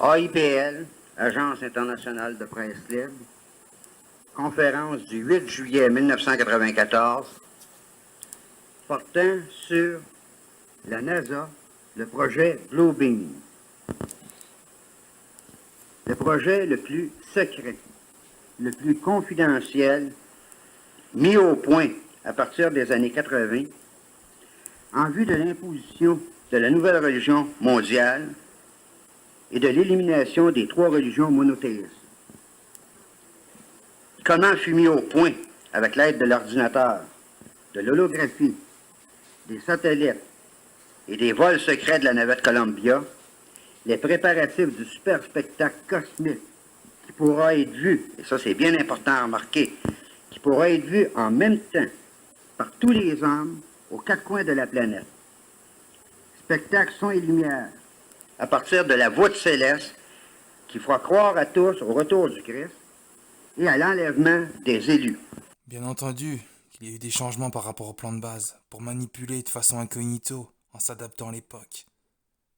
AIPL, Agence internationale de presse libre, conférence du 8 juillet 1994, portant sur la NASA, le projet Bluebeam. Le projet le plus secret, le plus confidentiel, mis au point à partir des années 80, en vue de l'imposition de la nouvelle religion mondiale et de l'élimination des trois religions monothéistes. Comment fut mis au point, avec l'aide de l'ordinateur, de l'holographie, des satellites et des vols secrets de la navette Columbia, les préparatifs du super spectacle cosmique qui pourra être vu, et ça c'est bien important à remarquer, qui pourra être vu en même temps par tous les hommes aux quatre coins de la planète. Spectacle son et lumière, à partir de la voûte céleste qui fera croire à tous au retour du Christ et à l'enlèvement des élus. Bien entendu qu'il y a eu des changements par rapport au plan de base, pour manipuler de façon incognito, en s'adaptant à l'époque.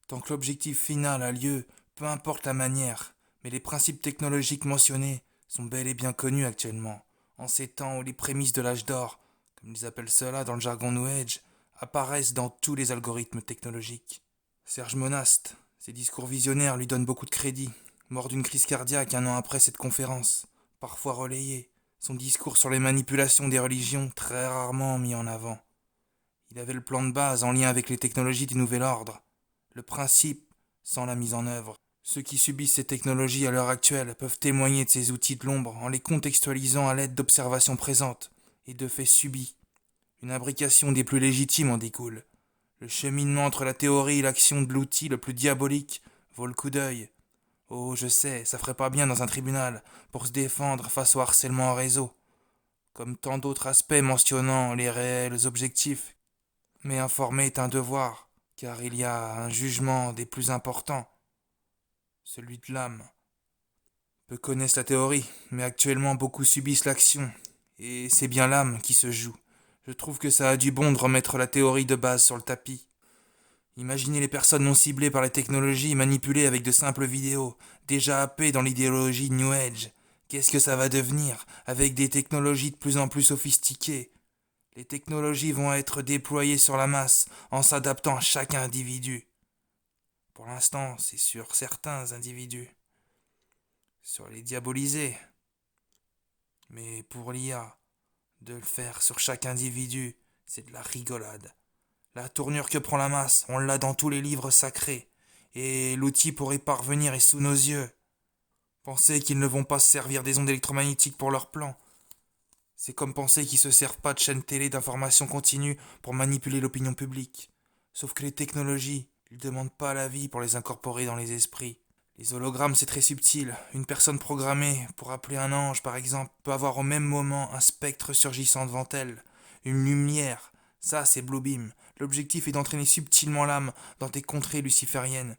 Tant que l'objectif final a lieu, peu importe la manière, mais les principes technologiques mentionnés sont bel et bien connus actuellement, en ces temps où les prémices de l'âge d'or, comme ils appellent cela dans le jargon New Age, apparaissent dans tous les algorithmes technologiques. Serge Monast, ses discours visionnaires lui donnent beaucoup de crédit, mort d'une crise cardiaque un an après cette conférence, parfois relayée, son discours sur les manipulations des religions très rarement mis en avant. Il avait le plan de base en lien avec les technologies du nouvel ordre, le principe sans la mise en œuvre. Ceux qui subissent ces technologies à l'heure actuelle peuvent témoigner de ces outils de l'ombre en les contextualisant à l'aide d'observations présentes et de faits subis. Une imbrication des plus légitimes en découle. Le cheminement entre la théorie et l'action de l'outil le plus diabolique vaut le coup d'œil. Oh, je sais, ça ferait pas bien dans un tribunal pour se défendre face au harcèlement en réseau, comme tant d'autres aspects mentionnant les réels objectifs. Mais informer est un devoir, car il y a un jugement des plus importants, celui de l'âme. Peu connaissent la théorie, mais actuellement beaucoup subissent l'action, et c'est bien l'âme qui se joue. Je trouve que ça a du bon de remettre la théorie de base sur le tapis. Imaginez les personnes non ciblées par les technologies manipulées avec de simples vidéos, déjà happées dans l'idéologie New Age. Qu'est-ce que ça va devenir avec des technologies de plus en plus sophistiquées? Les technologies vont être déployées sur la masse en s'adaptant à chaque individu. Pour l'instant, c'est sur certains individus. Sur les diabolisés. Mais pour l'IA, de le faire sur chaque individu, c'est de la rigolade. La tournure que prend la masse, on l'a dans tous les livres sacrés. Et l'outil pour y parvenir est sous nos yeux. Penser qu'ils ne vont pas se servir des ondes électromagnétiques pour leur plan. C'est comme penser qu'ils se servent pas de chaînes télé d'information continue pour manipuler l'opinion publique. Sauf que les technologies, ils demandent pas l'avis pour les incorporer dans les esprits. Les hologrammes, c'est très subtil. Une personne programmée pour appeler un ange, par exemple, peut avoir au même moment un spectre surgissant devant elle. Une lumière. Ça, c'est Bluebeam. L'objectif est d'entraîner subtilement l'âme dans des contrées lucifériennes.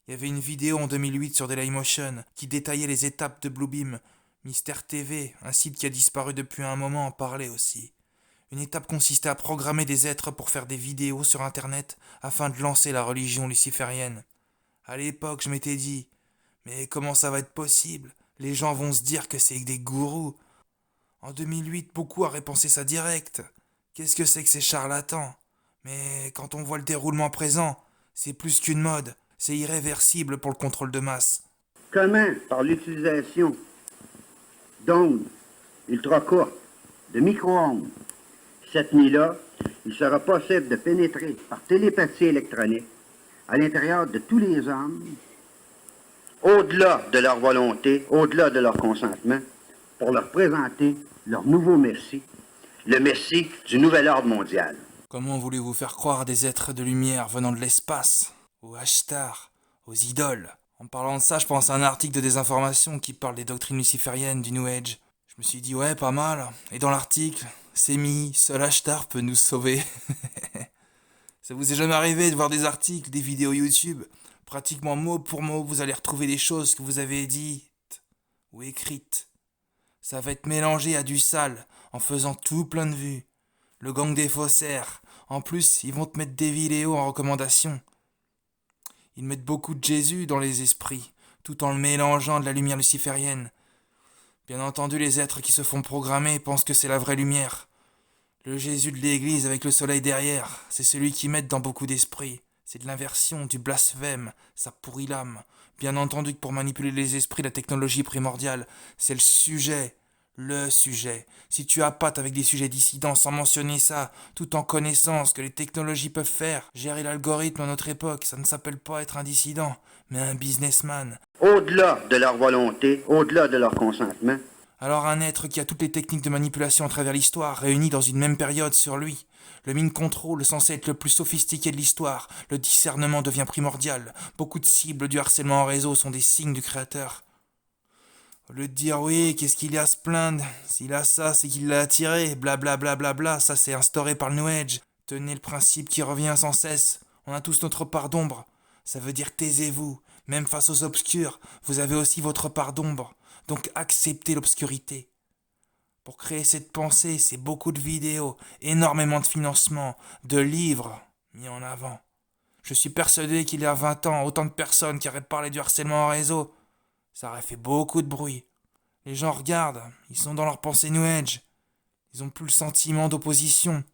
Il y avait une vidéo en 2008 sur Dailymotion qui détaillait les étapes de Bluebeam. Mystère TV, un site qui a disparu depuis un moment, en parlait aussi. Une étape consistait à programmer des êtres pour faire des vidéos sur Internet afin de lancer la religion luciférienne. À l'époque, je m'étais dit, mais comment ça va être possible? Les gens vont se dire que c'est des gourous. En 2008, beaucoup auraient pensé ça direct. Qu'est-ce que c'est que ces charlatans? Mais quand on voit le déroulement présent, c'est plus qu'une mode, c'est irréversible pour le contrôle de masse. Comment, par l'utilisation d'ondes ultra courtes, de micro-ondes, cette nuit-là, il sera possible de pénétrer par télépathie électronique à l'intérieur de tous les hommes, au-delà de leur volonté, au-delà de leur consentement, pour leur présenter leur nouveau Messie, le Messie du nouvel ordre mondial. Comment voulez-vous faire croire à des êtres de lumière venant de l'espace, aux Ashtar, aux idoles? En parlant de ça, je pense à un article de désinformation qui parle des doctrines lucifériennes du New Age. Je me suis dit, ouais, pas mal. Et dans l'article, c'est mis, seul Ashtar peut nous sauver. Ça vous est jamais arrivé de voir des articles, des vidéos YouTube? Pratiquement mot pour mot, vous allez retrouver des choses que vous avez dites ou écrites. Ça va être mélangé à du sale, en faisant tout plein de vues. Le gang des faussaires. En plus, ils vont te mettre des vidéos en recommandation. Ils mettent beaucoup de Jésus dans les esprits. tout en le mélangeant de la lumière luciférienne. Bien entendu, les êtres qui se font programmer pensent que c'est la vraie lumière. Le Jésus de l'Église avec le soleil derrière, c'est celui qui met dans beaucoup d'esprits. C'est de l'inversion, du blasphème, ça pourrit l'âme. Bien entendu que pour manipuler les esprits, la technologie primordiale, c'est le sujet. Le sujet. Si tu appâtes avec des sujets dissidents sans mentionner ça, tout en connaissant ce que les technologies peuvent faire, gérer l'algorithme à notre époque, ça ne s'appelle pas être un dissident, mais un businessman. Au-delà de leur volonté, au-delà de leur consentement. Alors un être qui a toutes les techniques de manipulation à travers l'histoire réunies dans une même période sur lui. Le mind control, censé être le plus sophistiqué de l'histoire, le discernement devient primordial. Beaucoup de cibles du harcèlement en réseau sont des signes du créateur. Au lieu de dire oui, qu'est-ce qu'il y a à se plaindre? S'il a ça, c'est qu'il l'a attiré, blablabla, bla bla bla, ça c'est instauré par le New Age. Tenez le principe qui revient sans cesse. On a tous notre part d'ombre. Ça veut dire taisez-vous. Même face aux obscurs, vous avez aussi votre part d'ombre. Donc acceptez l'obscurité. Pour créer cette pensée, c'est beaucoup de vidéos, énormément de financement, de livres mis en avant. Je suis persuadé qu'il y a 20 ans, autant de personnes qui auraient parlé du harcèlement en réseau, ça aurait fait beaucoup de bruit. Les gens regardent, ils sont dans leur pensée New Age. Ils n'ont plus le sentiment d'opposition.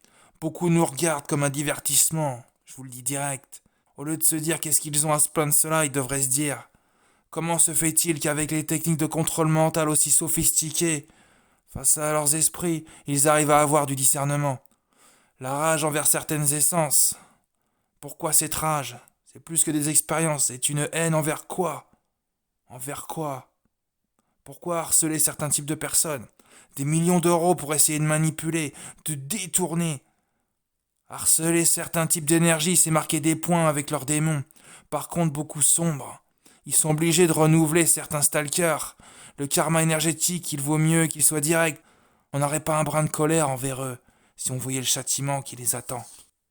Beaucoup nous regardent comme un divertissement, je vous le dis direct. Au lieu de se dire qu'est-ce qu'ils ont à se plaindre de cela, ils devraient se dire comment se fait-il qu'avec les techniques de contrôle mental aussi sophistiquées, face à leurs esprits, ils arrivent à avoir du discernement. La rage envers certaines essences. Pourquoi cette rage? C'est plus que des expériences, c'est une haine envers quoi? Envers quoi? Pourquoi harceler certains types de personnes? Des millions d'euros pour essayer de manipuler, de détourner. Harceler certains types d'énergie, c'est marquer des points avec leurs démons. Par contre, beaucoup sombres. Ils sont obligés de renouveler certains stalkers. Le karma énergétique, il vaut mieux qu'il soit direct. On n'aurait pas un brin de colère envers eux, si on voyait le châtiment qui les attend.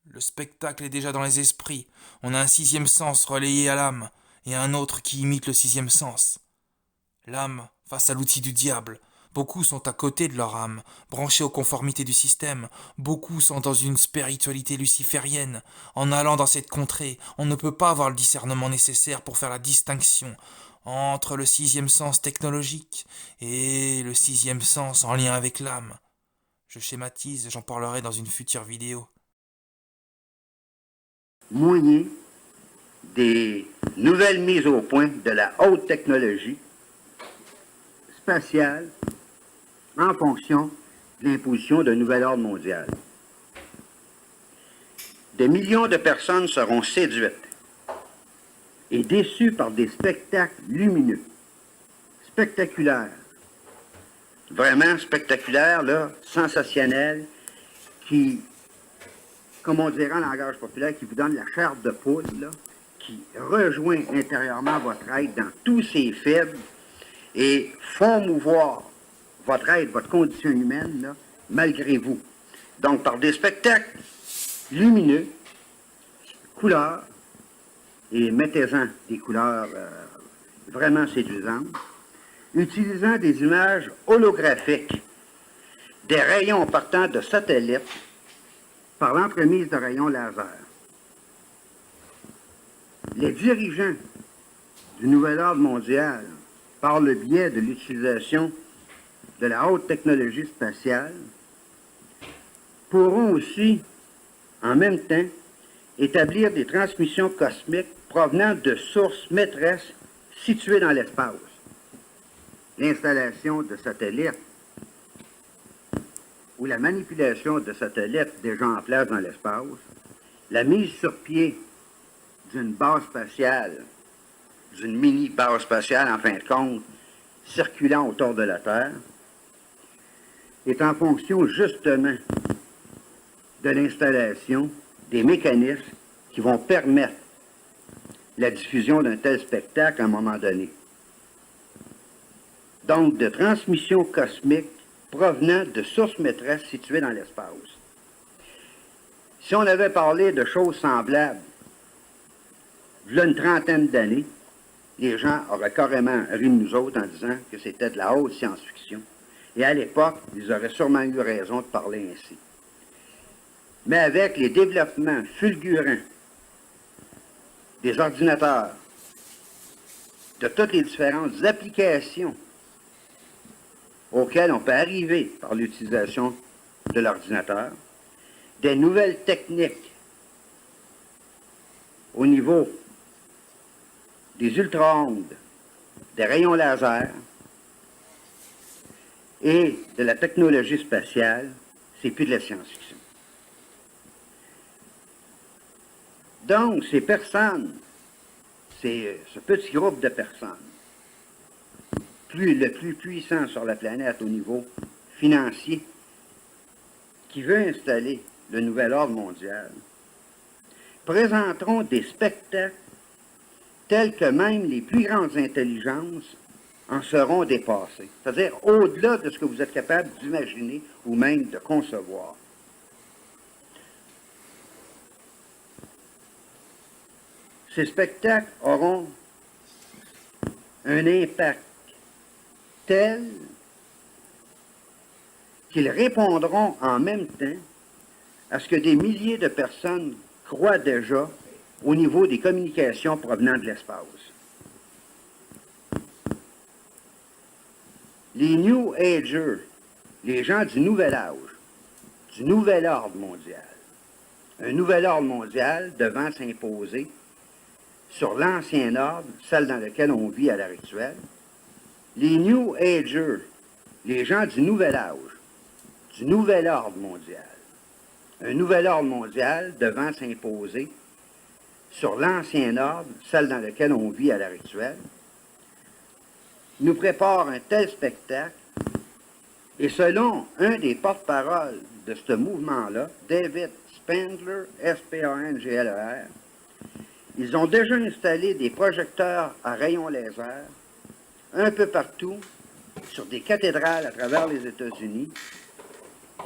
Le spectacle est déjà dans les esprits. On a un sixième sens relayé à l'âme, et un autre qui imite le sixième sens. L'âme face à l'outil du diable. Beaucoup sont à côté de leur âme, branchés aux conformités du système. Beaucoup sont dans une spiritualité luciférienne. En allant dans cette contrée, on ne peut pas avoir le discernement nécessaire pour faire la distinction entre le sixième sens technologique et le sixième sens en lien avec l'âme. Je schématise, j'en parlerai dans une future vidéo. Moyen des nouvelles mises au point de la haute technologie spatiale en fonction de l'imposition d'un nouvel ordre mondial. Des millions de personnes seront séduites et déçues par des spectacles lumineux, spectaculaires, vraiment spectaculaires, là, sensationnels, qui, comme on dirait en langage populaire, qui vous donne la chair de poule, là, qui rejoint intérieurement votre être dans tous ses faibles et font mouvoir votre être, votre condition humaine, là, malgré vous. Donc, par des spectacles lumineux, couleurs, et mettez-en des couleurs vraiment séduisantes, utilisant des images holographiques, des rayons partant de satellites, par l'entremise de rayons laser. Les dirigeants du nouvel ordre mondial, par le biais de l'utilisation de la haute technologie spatiale, pourront aussi, en même temps, établir des transmissions cosmiques provenant de sources maîtresses situées dans l'espace. L'installation de satellites ou la manipulation de satellites déjà en place dans l'espace, la mise sur pied d'une base spatiale, d'une mini-base spatiale, en fin de compte, circulant autour de la Terre, est en fonction justement de l'installation des mécanismes qui vont permettre la diffusion d'un tel spectacle à un moment donné. Donc, de transmissions cosmiques provenant de sources maîtresses situées dans l'espace. Si on avait parlé de choses semblables il y a une trentaine d'années, les gens auraient carrément ri de nous autres en disant que c'était de la haute science-fiction. Et à l'époque, ils auraient sûrement eu raison de parler ainsi. Mais avec les développements fulgurants des ordinateurs, de toutes les différentes applications auxquelles on peut arriver par l'utilisation de l'ordinateur, des nouvelles techniques au niveau des ultra-ondes, des rayons laser et de la technologie spatiale, c'est plus de la science-fiction. Donc, ces personnes, ce petit groupe de personnes, le plus puissant sur la planète au niveau financier, qui veut installer le nouvel ordre mondial, présenteront des spectacles tels que même les plus grandes intelligences en seront dépassées. C'est-à-dire au-delà de ce que vous êtes capable d'imaginer ou même de concevoir. Ces spectacles auront un impact tel qu'ils répondront en même temps à ce que des milliers de personnes croient déjà au niveau des communications provenant de l'espace. Les New Agers, les gens du Nouvel Âge, du Nouvel Ordre mondial, un nouvel ordre mondial devant s'imposer sur l'ancien ordre, celle dans lequel on vit à l'heure actuelle. Les New Agers, les gens du Nouvel Âge, du Nouvel Ordre mondial, un nouvel ordre mondial devant s'imposer sur l'ancien ordre, celle dans lequel on vit à l'heure actuelle, nous prépare un tel spectacle, et selon un des porte-paroles de ce mouvement-là, David Spangler, S-P-A-N-G-L-E-R, ils ont déjà installé des projecteurs à rayons laser un peu partout sur des cathédrales à travers les États-Unis,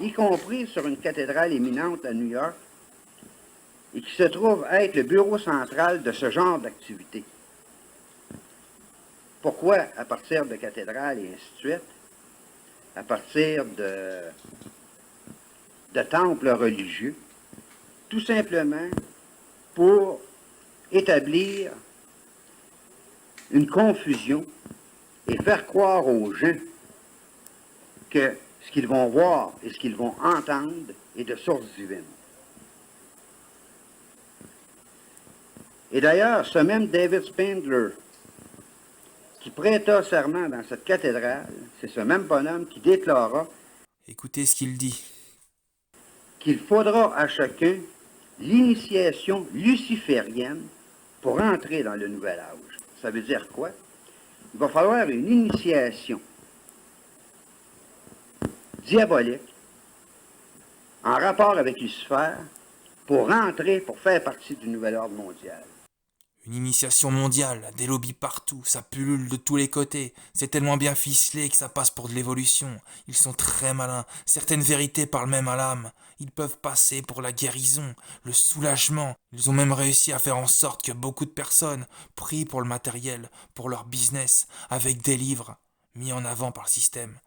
y compris sur une cathédrale éminente à New York, et qui se trouve être le bureau central de ce genre d'activité. Pourquoi à partir de cathédrales et ainsi de suite? À partir de temples religieux? Tout simplement pour établir une confusion et faire croire aux gens que ce qu'ils vont voir et ce qu'ils vont entendre est de source divine. Et d'ailleurs, ce même David Spangler, qui prêta serment dans cette cathédrale, c'est ce même bonhomme qui déclara Écoutez ce qu'il dit. qu'il faudra à chacun l'initiation luciférienne pour entrer dans le nouvel âge. Ça veut dire quoi? Il va falloir une initiation diabolique en rapport avec Lucifer pour entrer, pour faire partie du nouvel ordre mondial. Une initiation mondiale, des lobbies partout, ça pullule de tous les côtés. C'est tellement bien ficelé que ça passe pour de l'évolution. Ils sont très malins. Certaines vérités parlent même à l'âme. Ils peuvent passer pour la guérison, le soulagement. Ils ont même réussi à faire en sorte que beaucoup de personnes prient pour le matériel, pour leur business, avec des livres mis en avant par le système.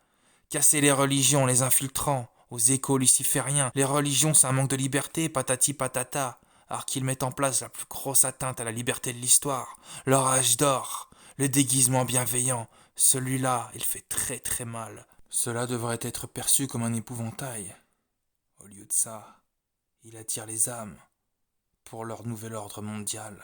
Casser les religions, les infiltrants, aux échos lucifériens. Les religions, c'est un manque de liberté, patati patata. Alors qu'ils mettent en place la plus grosse atteinte à la liberté de l'histoire, leur âge d'or, le déguisement bienveillant, celui-là, il fait très très mal. Cela devrait être perçu comme un épouvantail. Au lieu de ça, il attire les âmes pour leur nouvel ordre mondial.